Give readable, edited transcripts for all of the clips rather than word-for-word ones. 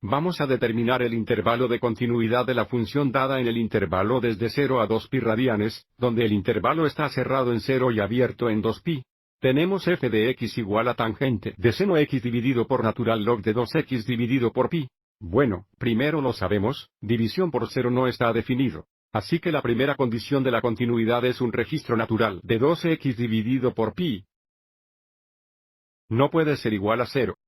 Vamos a determinar el intervalo de continuidad de la función dada en el intervalo desde 0 a 2pi radianes, donde el intervalo está cerrado en 0 y abierto en 2pi. Tenemos f de x igual a tangente de seno x dividido por natural log de 2x dividido por pi. Bueno, primero lo sabemos, división por 0 no está definido. Así que la primera condición de la continuidad es un registro natural de 2x dividido por pi. No puede ser igual a 0.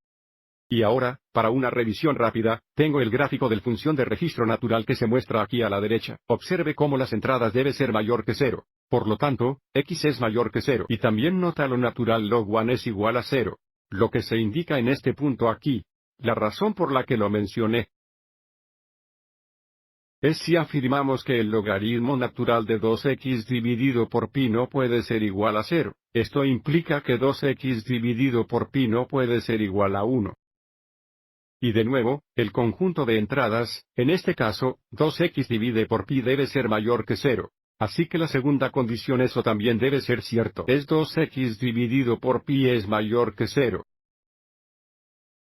Y ahora, para una revisión rápida, tengo el gráfico del función de registro natural que se muestra aquí a la derecha. Observe cómo las entradas debe ser mayor que 0. Por lo tanto, x es mayor que 0. Y también nota lo natural log 1 es igual a 0. Lo que se indica en este punto aquí. La razón por la que lo mencioné es si afirmamos que el logaritmo natural de 2x dividido por pi no puede ser igual a 0. Esto implica que 2x dividido por pi no puede ser igual a 1. Y de nuevo, el conjunto de entradas, en este caso, 2x divide por pi debe ser mayor que 0. Así que la segunda condición eso también debe ser cierto. Es 2x dividido por pi es mayor que 0.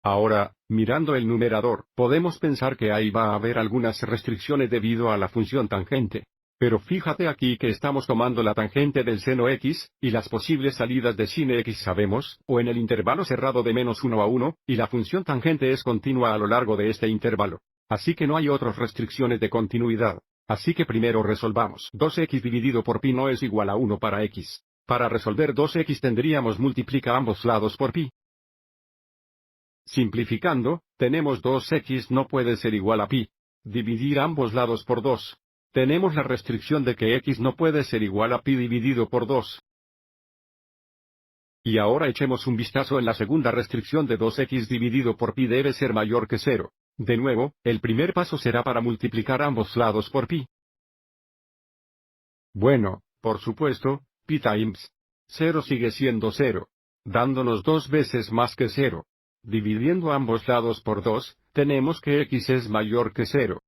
Ahora, mirando el numerador, podemos pensar que ahí va a haber algunas restricciones debido a la función tangente. Pero fíjate aquí que estamos tomando la tangente del seno x, y las posibles salidas de sin x sabemos, o en el intervalo cerrado de -1 a 1, y la función tangente es continua a lo largo de este intervalo. Así que no hay otras restricciones de continuidad. Así que primero resolvamos. 2x dividido por pi no es igual a 1 para x. Para resolver 2x tendríamos multiplicar ambos lados por pi. Simplificando, tenemos 2x no puede ser igual a pi. Dividir ambos lados por 2. Tenemos la restricción de que x no puede ser igual a pi dividido por 2. Y ahora echemos un vistazo en la segunda restricción de 2x dividido por pi debe ser mayor que 0. De nuevo, el primer paso será para multiplicar ambos lados por pi. Bueno, por supuesto, pi times 0 sigue siendo 0, dándonos 2 veces más que 0. Dividiendo ambos lados por 2, tenemos que x es mayor que 0.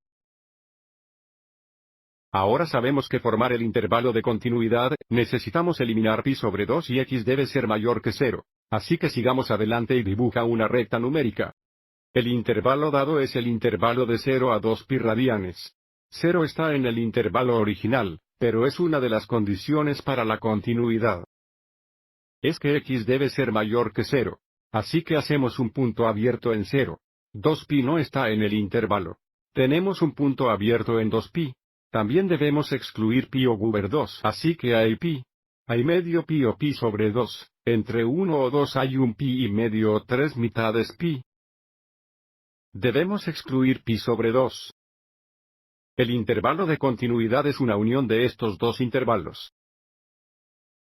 Ahora sabemos que formar el intervalo de continuidad, necesitamos eliminar pi sobre 2 y x debe ser mayor que 0. Así que sigamos adelante y dibuja una recta numérica. El intervalo dado es el intervalo de 0 a 2 pi radianes. 0 está en el intervalo original, pero es una de las condiciones para la continuidad. Es que x debe ser mayor que 0. Así que hacemos un punto abierto en 0. 2pi no está en el intervalo. Tenemos un punto abierto en 2pi. También debemos excluir pi over 2. Así que hay pi. Hay medio pi o pi sobre 2. Entre 1 o 2 hay un pi y medio o 3 mitades pi. Debemos excluir pi sobre 2. El intervalo de continuidad es una unión de estos dos intervalos.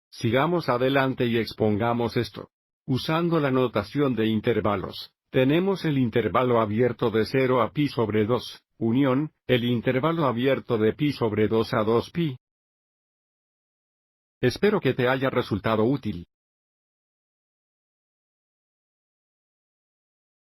Sigamos adelante y expongamos esto. Usando la notación de intervalos, tenemos el intervalo abierto de 0 a pi sobre 2, unión, el intervalo abierto de pi sobre 2 a 2pi. Espero que te haya resultado útil.